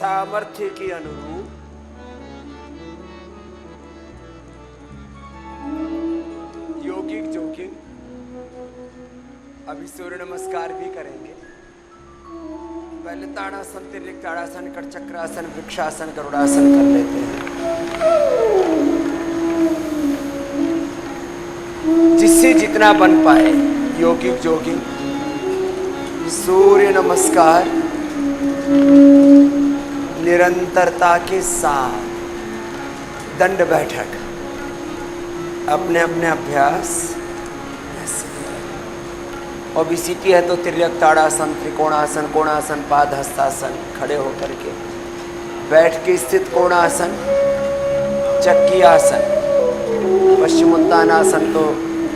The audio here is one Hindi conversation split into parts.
सामर्थ्य के अनुरूप योगिक जोगिक अभी सूर्य नमस्कार भी करेंगे। पहले ताड़ासन, तिर्यक ताड़ासन, कटचक्रासन, वृक्षासन, गरुड़ासन कर लेते हैं, जिससे जितना बन पाए। योगिक जोगिक सूर्य नमस्कार निरंतरता के साथ, दंड बैठक, अपने अपने अभ्यास। ओबेसिटी है तो तिर्यक ताड़ासन, त्रिकोणासन, कोणासन, पाद हस्तासन, खड़े होकर के, बैठ के स्थित कोणासन, चक्की आसन, पश्चिमोत्तानासन तो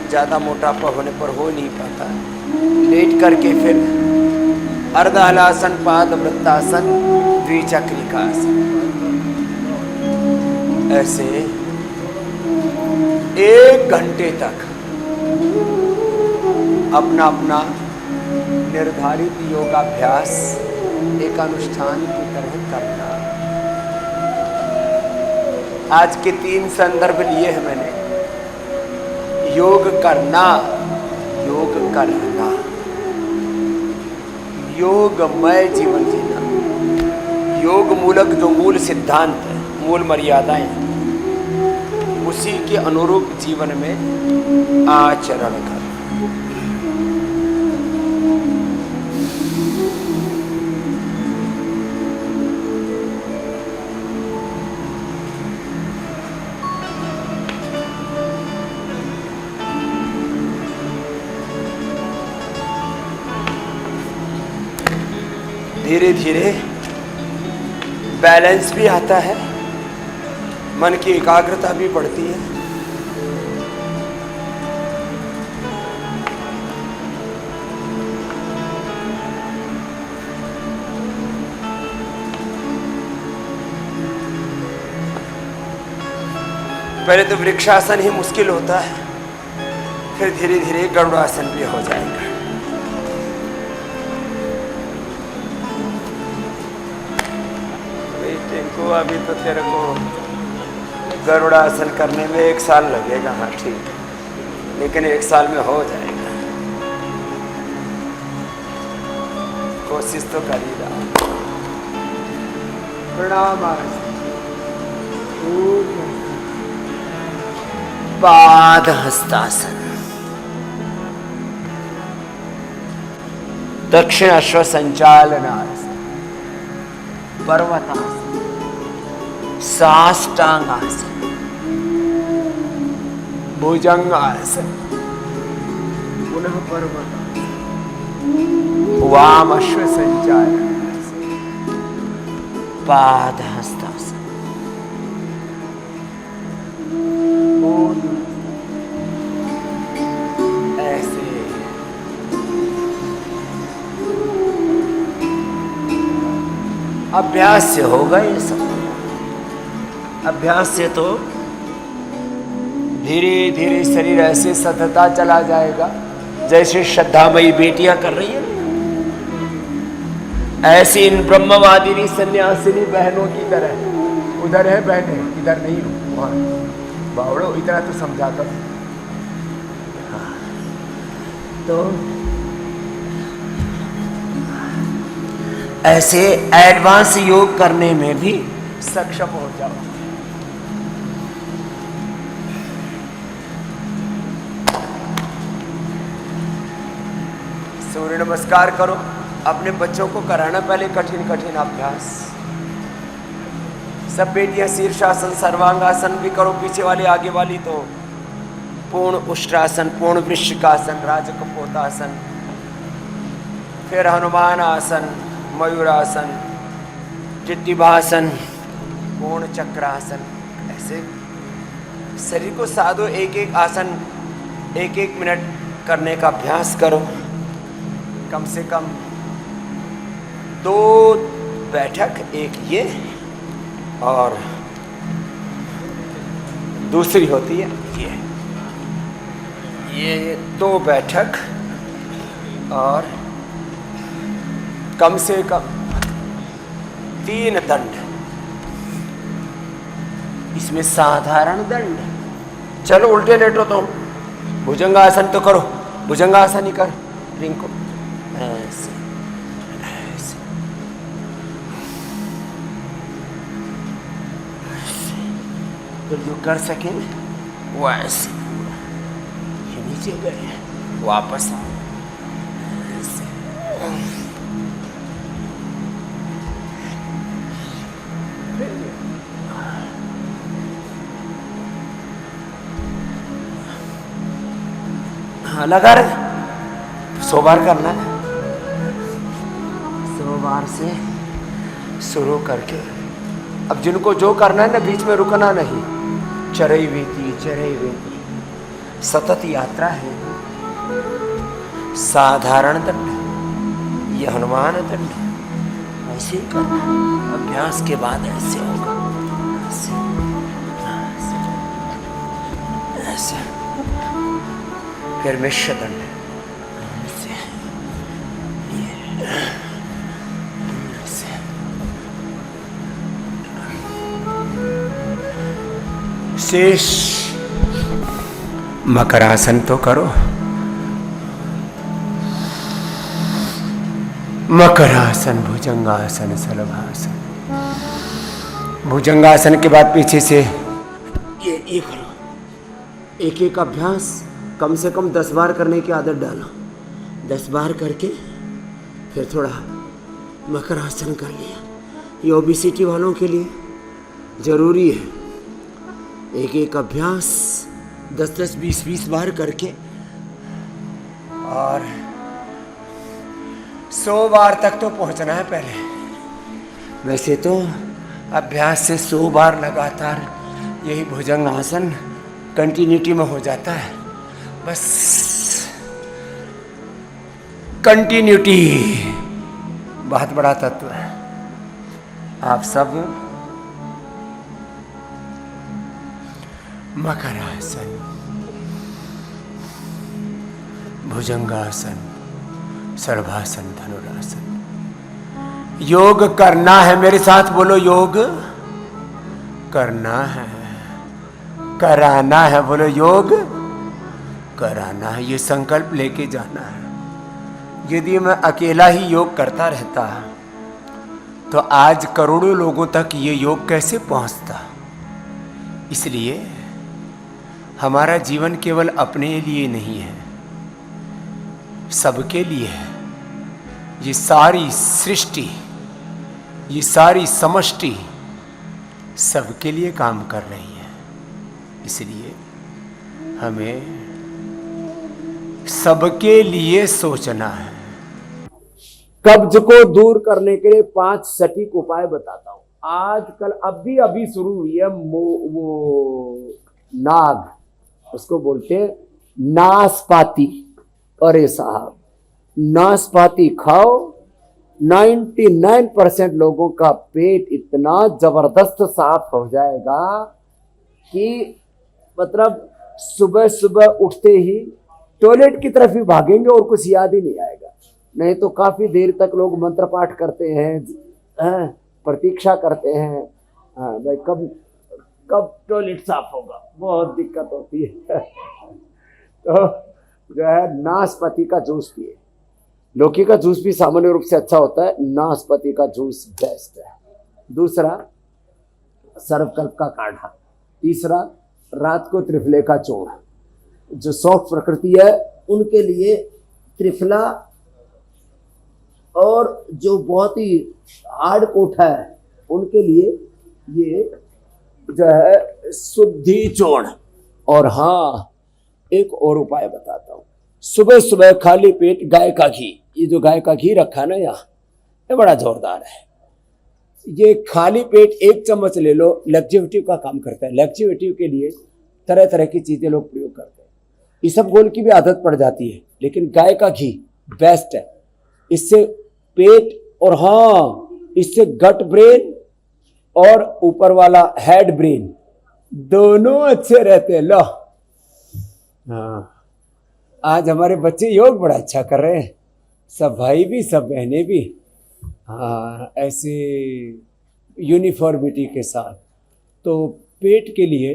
ज़्यादा मोटापा होने पर हो नहीं पाता। लेट करके फिर अर्ध हलासन, पाद वृत्तासन, द्विचक्रिकासन। ऐसे 1 घंटे तक अपना अपना निर्धारित योगाभ्यास एक अनुष्ठान की तरह करना। आज के 3 संदर्भ लिए हैं मैंने। योग करना, योग करना, योगमय जीवन जीना, योग मूलक जो मूल सिद्धांत है, मूल मर्यादाएं, उसी के अनुरूप जीवन में आचरण कर। धीरे धीरे बैलेंस भी आता है, मन की एकाग्रता भी बढ़ती है। पहले तो वृक्षासन ही मुश्किल होता है, फिर धीरे धीरे गरुड़ासन भी हो जाएगा। को अभी तो तेरे को गरुड़ासन करने में 1 साल लगेगा। हाँ ठीक, लेकिन 1 साल में हो जाएगा। कोशिश तो कर ही रहा। प्रणाम। पाद हस्तासन, दक्षिण अश्व संचालनासन, पर्वतासन, साष्टांगासन, भुजंगासन, पुनः पर्वतासन, वाम अश्व संचालनासन, पाद हस्तासन, ऐसे अभ्यास से होगा ये सब। अभ्यास से तो धीरे धीरे शरीर ऐसे सतता चला जाएगा जैसे श्रद्धामयी बेटियां कर रही हैं, ऐसी इन ब्रह्मवादिनी सन्यासिनी बहनों की तरह। उधर है बहने, इधर नहीं हो, वहां बावड़ो, इतना तो समझाता। हाँ। तो ऐसे एडवांस योग करने में भी सक्षम हो जाओ। सूर्य नमस्कार करो। अपने बच्चों को कराना पहले कठिन कठिन अभ्यास। सब बेटियां शीर्षासन, सर्वांगासन भी करो, पीछे वाली आगे वाली तो पूर्ण उष्ट्रासन, पूर्ण वृश्चिकासन, राजकपोतासन, फिर हनुमान आसन, मयूरासन, टिट्टिभासन, पूर्ण चक्रासन। ऐसे शरीर को साधो, एक एक आसन 1-1 मिनट करने का अभ्यास करो। कम से कम 2 बैठक, एक ये और दूसरी होती है ये 2 बैठक, और कम से कम 3 दंड, इसमें साधारण दंड। चलो उल्टे लेटो तुम, भुजंगासन तो करो, भुजंगासन ही कर रिंको, ऐसे ऐसे तो जो कर सके वो ऐसे, ये नीचे गए वापस आओ, हाँ लगा रहे। 100 बार करना है, 100 बार से शुरू करके अब जिनको जो करना है ना बीच में रुकना नहीं, चरई वेती सतत यात्रा है। साधारण दंड, ये हनुमान दंड, ऐसे ही करना, अभ्यास के बाद ऐसे होगा, ऐसे ऐसे, फिर मिश्र दंड, ऐसे ऐसे, शेष मकरासन तो करो, मकरासन, भुजंगासन, शलभासन। भुजंगासन के बाद पीछे से ये करो, एक एक अभ्यास कम से कम 10 बार करने की आदत डालो। 10 बार करके फिर थोड़ा मकरासन कर लिया। ये ओबेसिटी वालों के लिए ज़रूरी है, एक एक अभ्यास 10-10, 20-20 बार करके, और 100 बार तक तो पहुंचना है पहले। वैसे तो अभ्यास से 100 बार लगातार यही भुजंगासन कंटिन्यूटी में हो जाता है। बस कंटिन्यूटी बहुत बड़ा तत्व है। आप सब मकरासन, भुजंगासन, सर्वासन, धनुरासन, योग करना है। मेरे साथ बोलो, योग करना है, कराना है। बोलो, योग कराना है। ये संकल्प लेके जाना है। यदि मैं अकेला ही योग करता रहता तो आज करोड़ों लोगों तक ये योग कैसे पहुंचता। इसलिए हमारा जीवन केवल अपने लिए नहीं है, सबके लिए है। ये सारी सृष्टि, ये सारी समष्टि सबके लिए काम कर रही है। इसलिए हमें सबके लिए सोचना है। कब्ज को दूर करने के लिए 5 सटीक उपाय बताता हूं। आजकल अभी शुरू हुई है वो नाग, उसको बोलते हैं नाशपाती। अरे साहब, नाशपाती खाओ, 99% लोगों का पेट इतना जबरदस्त साफ हो जाएगा कि मतलब सुबह सुबह उठते ही टॉयलेट की तरफ ही भागेंगे और कुछ याद ही नहीं आएगा। नहीं तो काफी देर तक लोग मंत्र पाठ करते हैं, प्रतीक्षा करते हैं, भाई कब टॉयलेट साफ होगा, बहुत दिक्कत होती है। तो जो है नाशपाती का जूस पिए। लौकी का जूस भी सामान्य रूप से अच्छा होता है, नाशपाती का जूस बेस्ट है। दूसरा, सर्वकल्प का काढ़ा। तीसरा, रात को त्रिफले का चूर्ण। जो सॉफ्ट प्रकृति है उनके लिए त्रिफला, और जो बहुत ही हार्ड कोठा है उनके लिए ये जो है शुद्धि चूर्ण। और हाँ, एक और उपाय बताता हूं। सुबह सुबह खाली पेट गाय का घी, ये जो गाय का घी रखा ना यहाँ, ये बड़ा जोरदार है। ये खाली पेट 1 चम्मच ले लो, लैक्सेटिव का काम करता है। लैक्सेटिव के लिए तरह तरह की चीजें लोग प्रयोग करते हैं। इसबगोल की भी आदत पड़ जाती है, लेकिन गाय का घी बेस्ट है। इससे पेट, और हाँ, इससे गट ब्रेन और ऊपर वाला हेड ब्रेन दोनों अच्छे रहते हैं। लो, हाँ, आज हमारे बच्चे योग बड़ा अच्छा कर रहे हैं, सब भाई भी सब बहनें भी। हाँ, ऐसे यूनिफॉर्मिटी के साथ। तो पेट के लिए,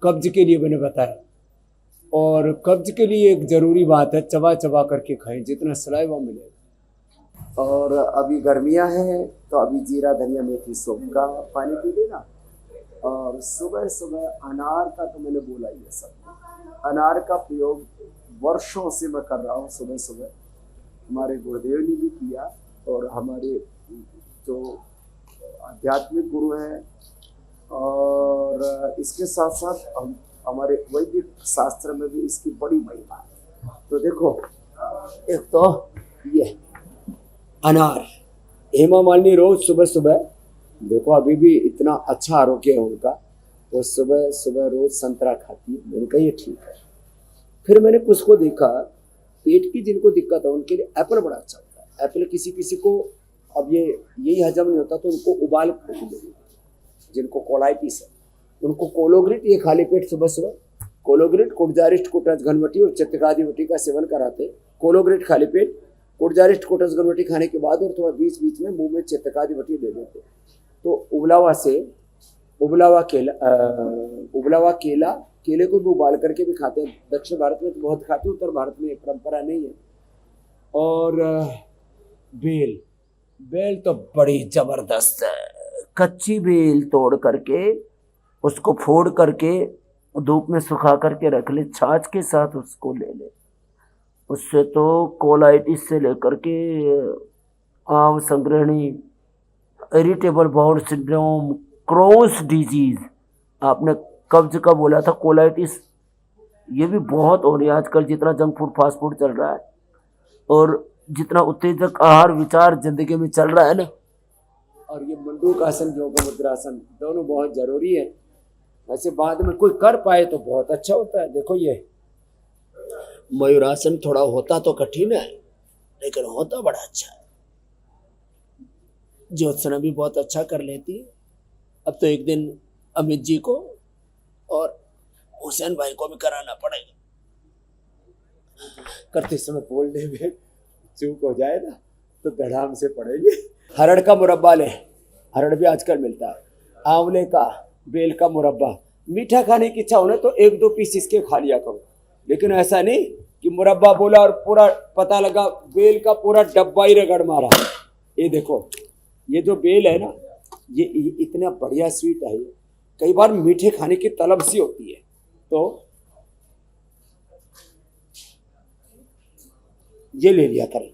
कब्ज के लिए मैंने बताया, और कब्ज के लिए एक ज़रूरी बात है, चबा चबा करके खाएं, जितना सलाइवा मिलेगा। और अभी गर्मियां हैं तो अभी जीरा धनिया मेथी सौंफ का पानी पी लेना। और सुबह सुबह अनार का तो मैंने बोला ही है सब। अनार का प्रयोग वर्षों से मैं कर रहा हूँ सुबह सुबह। हमारे गुरुदेव ने भी किया, और हमारे जो आध्यात्मिक गुरु हैं, और इसके साथ साथ हमारे वैदिक शास्त्र में भी इसकी बड़ी महिमा है। तो देखो, एक तो ये अनार, हेमा मालिनी रोज सुबह सुबह, देखो अभी भी इतना अच्छा आरोग्य है उनका, वो सुबह सुबह रोज संतरा खाती है। मैंने कहा ये ठीक है। फिर मैंने कुछ को देखा, पेट की जिनको दिक्कत है उनके लिए एप्पल बड़ा अच्छा होता है। एप्पल किसी किसी को, अब ये यही हजम नहीं होता तो उनको उबाल कर देंगे। जिनको कोलाइटिस है उनको कोलोग्रिट, ये खाली पेट सुबह सुबह कोलोग्रिट, कुटजारिष्ट, कुटज, घनवटी और चित्रकादिवटी का सेवन कराते। कोलोग्रिट खाली पेट, कुटजारिष्ट, कुटज, घनवटी खाने के बाद और थोड़ा बीच बीच में मुंह में चित्रकादिवटी ले लेते। तो उबला हुआ केला, केले को भी उबाल करके भी खाते हैं। दक्षिण भारत में तो बहुत खाते हैं, उत्तर भारत में ये परंपरा नहीं है। और बेल तो बड़ी जबरदस्त है। कच्ची बेल तोड़ करके उसको फोड़ करके धूप में सुखा करके रख ले, छाछ के साथ उसको ले ले। उससे तो कोलाइटिस से लेकर के आम संग्रहणी, irritable bowel syndrome, Crohn's disease, आपने कब्ज का बोला था, कोलाइटिस, ये भी बहुत हो रही है आजकल। जितना जंक फूड फास्ट फूड चल रहा है और जितना उत्तेजक आहार विचार जिंदगी में चल रहा है ना, और ये मंडूक आसन, योग मुद्रासन दोनों बहुत जरूरी है। वैसे बाद में कोई कर पाए तो बहुत अच्छा होता है। देखो ये मयूरासन थोड़ा होता तो कठिन है, लेकिन होता बड़ा अच्छा है। ज्योत्सना भी बहुत अच्छा कर लेती है। अब तो एक दिन अमित जी को और हुसैन भाई को भी कराना पड़ेगा। करते समय बोलने में चूक हो जाए ना तो धड़ाम से पड़ेंगे। हरड़ का मुरब्बा ले, हरड़ भी आजकल मिलता है। आंवले का, बेल का मुरब्बा, मीठा खाने की इच्छा होने तो एक दो पीस इसके खा लिया करो, लेकिन ऐसा नहीं कि मुरब्बा बोला और पूरा पता लगा बेल का पूरा डब्बा ही रगड़ मारा। ये देखो, ये जो बेल है ना, ये इतना बढ़िया स्वीट है। कई बार मीठे खाने की तलब सी होती है, तो ये ले लिया करें।